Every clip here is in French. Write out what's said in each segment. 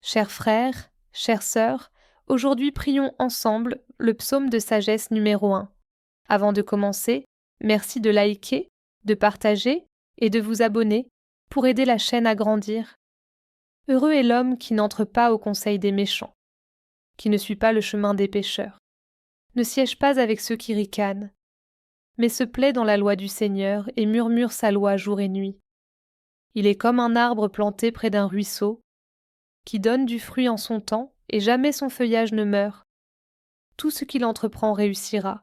Chers frères, chères sœurs, aujourd'hui prions ensemble le psaume de sagesse numéro 1. Avant de commencer, merci de liker, de partager et de vous abonner pour aider la chaîne à grandir. Heureux est l'homme qui n'entre pas au conseil des méchants, qui ne suit pas le chemin des pécheurs, ne siège pas avec ceux qui ricanent, mais se plaît dans la loi du Seigneur et murmure sa loi jour et nuit. Il est comme un arbre planté près d'un ruisseau, qui donne du fruit en son temps, et jamais son feuillage ne meurt. Tout ce qu'il entreprend réussira.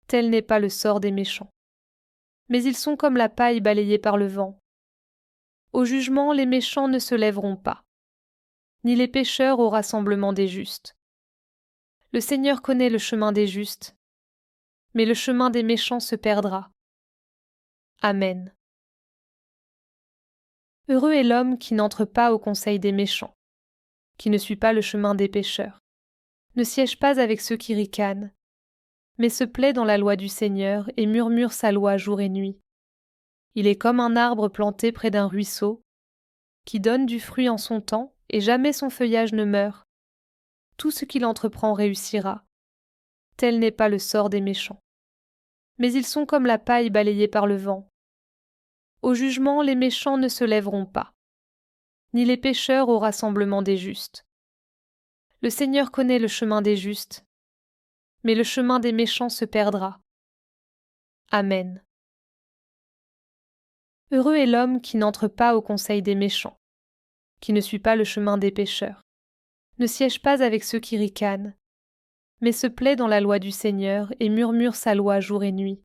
Tel n'est pas le sort des méchants. Mais ils sont comme la paille balayée par le vent. Au jugement, les méchants ne se lèveront pas, ni les pécheurs au rassemblement des justes. Le Seigneur connaît le chemin des justes, mais le chemin des méchants se perdra. Amen. Heureux est l'homme qui n'entre pas au conseil des méchants, qui ne suit pas le chemin des pécheurs, ne siège pas avec ceux qui ricanent, mais se plaît dans la loi du Seigneur et murmure sa loi jour et nuit. Il est comme un arbre planté près d'un ruisseau, qui donne du fruit en son temps, et jamais son feuillage ne meurt. Tout ce qu'il entreprend réussira. Tel n'est pas le sort des méchants. Mais ils sont comme la paille balayée par le vent. Au jugement, les méchants ne se lèveront pas, ni les pécheurs au rassemblement des justes. Le Seigneur connaît le chemin des justes, mais le chemin des méchants se perdra. Amen. Heureux est l'homme qui n'entre pas au conseil des méchants, qui ne suit pas le chemin des pécheurs, ne siège pas avec ceux qui ricanent, mais se plaît dans la loi du Seigneur et murmure sa loi jour et nuit.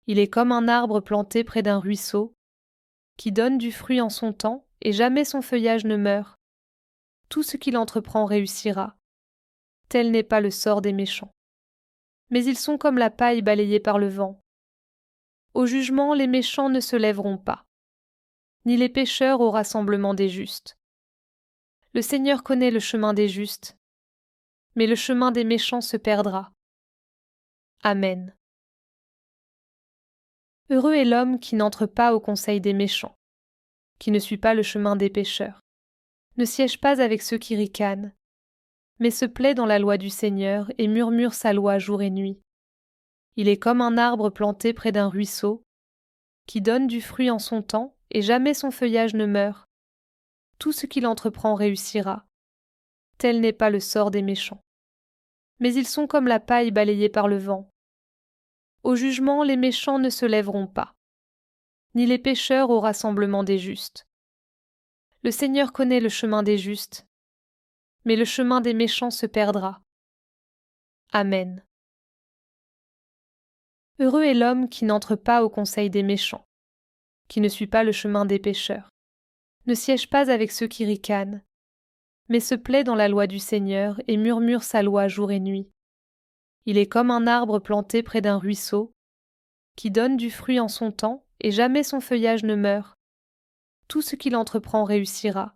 Il est comme un arbre planté près d'un ruisseau, qui donne du fruit en son temps, et jamais son feuillage ne meurt. Tout ce qu'il entreprend réussira. Tel n'est pas le sort des méchants. Mais ils sont comme la paille balayée par le vent. Au jugement, les méchants ne se lèveront pas, ni les pécheurs au rassemblement des justes. Le Seigneur connaît le chemin des justes, mais le chemin des méchants se perdra. Amen. Heureux est l'homme qui n'entre pas au conseil des méchants, qui ne suit pas le chemin des pécheurs, ne siège pas avec ceux qui ricanent, mais se plaît dans la loi du Seigneur et murmure sa loi jour et nuit. Il est comme un arbre planté près d'un ruisseau, qui donne du fruit en son temps, et jamais son feuillage ne meurt. Tout ce qu'il entreprend réussira. Tel n'est pas le sort des méchants. Mais ils sont comme la paille balayée par le vent. Au jugement, les méchants ne se lèveront pas, ni les pécheurs au rassemblement des justes. Le Seigneur connaît le chemin des justes, mais le chemin des méchants se perdra. Amen. Heureux est l'homme qui n'entre pas au conseil des méchants, qui ne suit pas le chemin des pécheurs, ne siège pas avec ceux qui ricanent, mais se plaît dans la loi du Seigneur et murmure sa loi jour et nuit. Il est comme un arbre planté près d'un ruisseau, qui donne du fruit en son temps, et jamais son feuillage ne meurt. Tout ce qu'il entreprend réussira.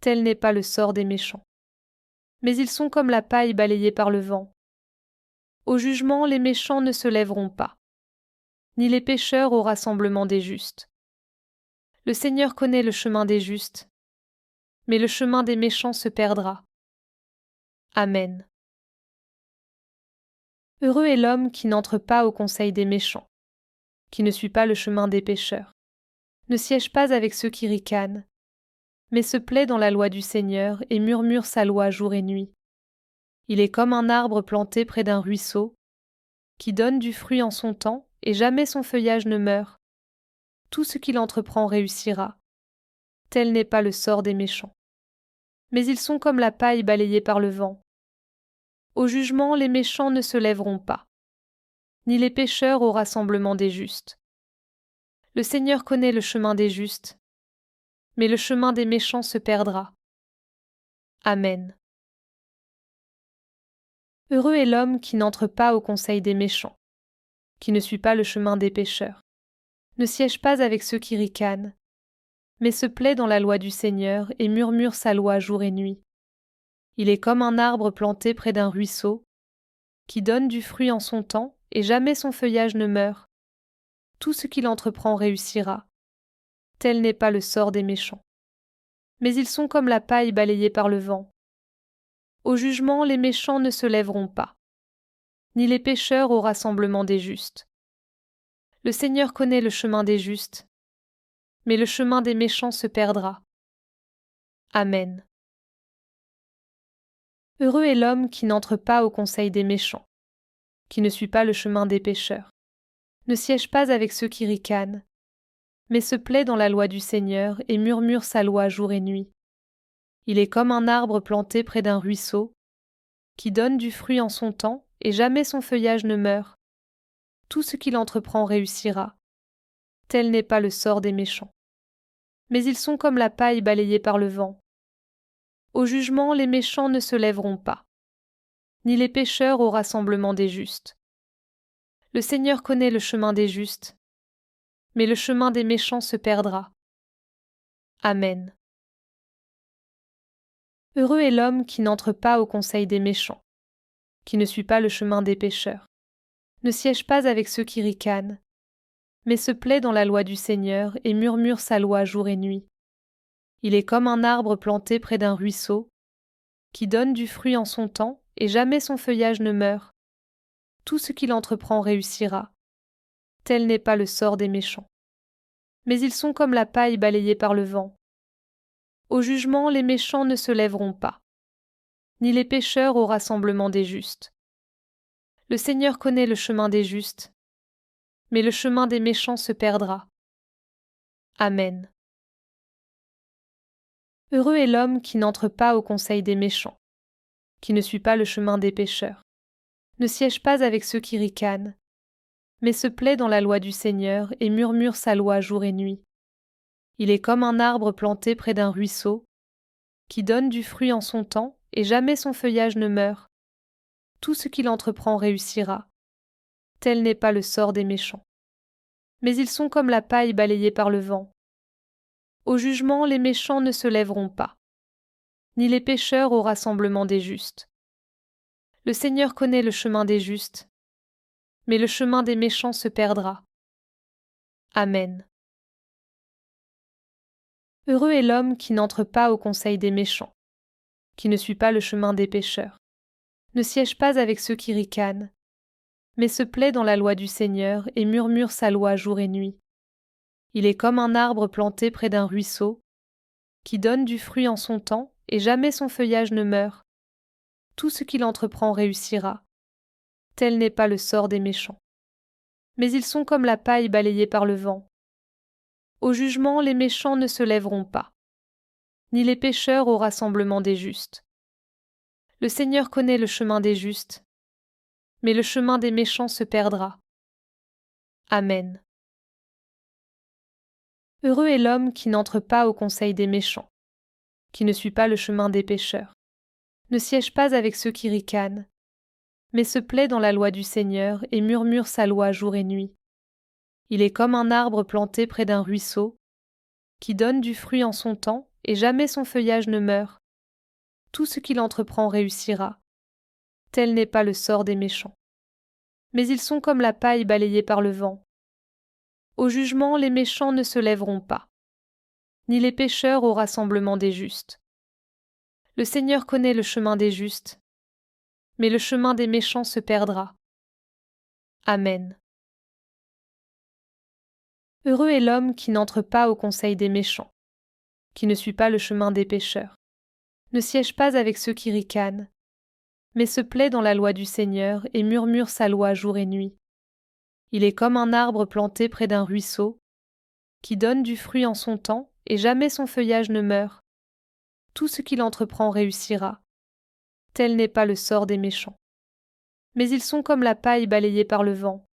Tel n'est pas le sort des méchants. Mais ils sont comme la paille balayée par le vent. Au jugement, les méchants ne se lèveront pas, ni les pécheurs au rassemblement des justes. Le Seigneur connaît le chemin des justes, mais le chemin des méchants se perdra. Amen. Heureux est l'homme qui n'entre pas au conseil des méchants, qui ne suit pas le chemin des pécheurs, ne siège pas avec ceux qui ricanent, mais se plaît dans la loi du Seigneur et murmure sa loi jour et nuit. Il est comme un arbre planté près d'un ruisseau, qui donne du fruit en son temps, et jamais son feuillage ne meurt. Tout ce qu'il entreprend réussira. Tel n'est pas le sort des méchants. Mais ils sont comme la paille balayée par le vent. Au jugement, les méchants ne se lèveront pas, ni les pécheurs au rassemblement des justes. Le Seigneur connaît le chemin des justes, mais le chemin des méchants se perdra. Amen. Heureux est l'homme qui n'entre pas au conseil des méchants, qui ne suit pas le chemin des pécheurs, ne siège pas avec ceux qui ricanent, mais se plaît dans la loi du Seigneur et murmure sa loi jour et nuit. Il est comme un arbre planté près d'un ruisseau, qui donne du fruit en son temps, et jamais son feuillage ne meurt. Tout ce qu'il entreprend réussira. Tel n'est pas le sort des méchants. mais ils sont comme la paille balayée par le vent. Au jugement, les méchants ne se lèveront pas, ni les pécheurs au rassemblement des justes. Le Seigneur connaît le chemin des justes, mais le chemin des méchants se perdra. Amen. Heureux est l'homme qui n'entre pas au conseil des méchants, qui ne suit pas le chemin des pécheurs, ne siège pas avec ceux qui ricanent, mais se plaît dans la loi du Seigneur et murmure sa loi jour et nuit. Il est comme un arbre planté près d'un ruisseau, qui donne du fruit en son temps, et jamais son feuillage ne meurt. Tout ce qu'il entreprend réussira. Tel n'est pas le sort des méchants. Mais ils sont comme la paille balayée par le vent. Au jugement, les méchants ne se lèveront pas, ni les pécheurs au rassemblement des justes. Le Seigneur connaît le chemin des justes, mais le chemin des méchants se perdra. Amen. Heureux est l'homme qui n'entre pas au conseil des méchants, qui ne suit pas le chemin des pécheurs, ne siège pas avec ceux qui ricanent, mais se plaît dans la loi du Seigneur et murmure sa loi jour et nuit. Il est comme un arbre planté près d'un ruisseau, qui donne du fruit en son temps, et jamais son feuillage ne meurt. Tout ce qu'il entreprend réussira. Tel n'est pas le sort des méchants. Mais ils sont comme la paille balayée par le vent. Au jugement, les méchants ne se lèveront pas, ni les pécheurs au rassemblement des justes. Le Seigneur connaît le chemin des justes, mais le chemin des méchants se perdra. Amen. Heureux est l'homme qui n'entre pas au conseil des méchants, qui ne suit pas le chemin des pécheurs, ne siège pas avec ceux qui ricanent, mais se plaît dans la loi du Seigneur et murmure sa loi jour et nuit. Il est comme un arbre planté près d'un ruisseau, qui donne du fruit en son temps, et jamais son feuillage ne meurt. Tout ce qu'il entreprend réussira. Tel n'est pas le sort des méchants. Mais ils sont comme la paille balayée par le vent. Au jugement, les méchants ne se lèveront pas, ni les pécheurs au rassemblement des justes. Le Seigneur connaît le chemin des justes, mais le chemin des méchants se perdra. Amen. Heureux est l'homme qui n'entre pas au conseil des méchants, qui ne suit pas le chemin des pécheurs, ne siège pas avec ceux qui ricanent, mais se plaît dans la loi du Seigneur et murmure sa loi jour et nuit. Il est comme un arbre planté près d'un ruisseau, qui donne du fruit en son temps, et jamais son feuillage ne meurt. Tout ce qu'il entreprend réussira. Tel n'est pas le sort des méchants. Mais ils sont comme la paille balayée par le vent. Au jugement, les méchants ne se lèveront pas, ni les pécheurs au rassemblement des justes. Le Seigneur connaît le chemin des justes, mais le chemin des méchants se perdra. Amen. Heureux est l'homme qui n'entre pas au conseil des méchants, qui ne suit pas le chemin des pécheurs, ne siège pas avec ceux qui ricanent, mais se plaît dans la loi du Seigneur et murmure sa loi jour et nuit. Il est comme un arbre planté près d'un ruisseau, qui donne du fruit en son temps, et jamais son feuillage ne meurt. Tout ce qu'il entreprend réussira. Tel n'est pas le sort des méchants. Mais ils sont comme la paille balayée par le vent. Au jugement, les méchants ne se lèveront pas, ni les pécheurs au rassemblement des justes. Le Seigneur connaît le chemin des justes, mais le chemin des méchants se perdra. Amen. Heureux est l'homme qui n'entre pas au conseil des méchants, qui ne suit pas le chemin des pécheurs, ne siège pas avec ceux qui ricanent, mais se plaît dans la loi du Seigneur et murmure sa loi jour et nuit. Il est comme un arbre planté près d'un ruisseau, qui donne du fruit en son temps, et jamais son feuillage ne meurt. Tout ce qu'il entreprend réussira. Tel n'est pas le sort des méchants. Mais ils sont comme la paille balayée par le vent.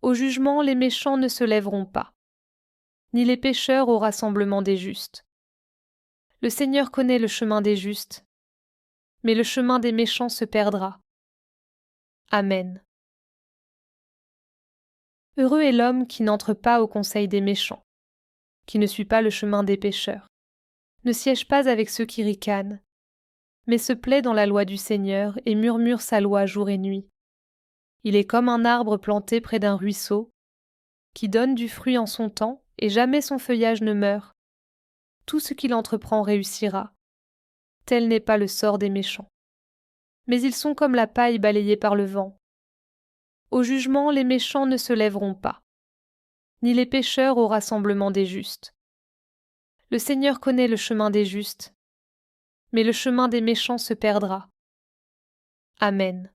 Au jugement, les méchants ne se lèveront pas, ni les pécheurs au rassemblement des justes. Le Seigneur connaît le chemin des justes, mais le chemin des méchants se perdra. Amen. Heureux est l'homme qui n'entre pas au conseil des méchants, qui ne suit pas le chemin des pécheurs, ne siège pas avec ceux qui ricanent, mais se plaît dans la loi du Seigneur et murmure sa loi jour et nuit. Il est comme un arbre planté près d'un ruisseau, qui donne du fruit en son temps, et jamais son feuillage ne meurt. tout ce qu'il entreprend réussira. Tel n'est pas le sort des méchants. Mais ils sont comme la paille balayée par le vent. Au jugement, les méchants ne se lèveront pas, ni les pécheurs au rassemblement des justes. Le Seigneur connaît le chemin des justes, mais le chemin des méchants se perdra. Amen.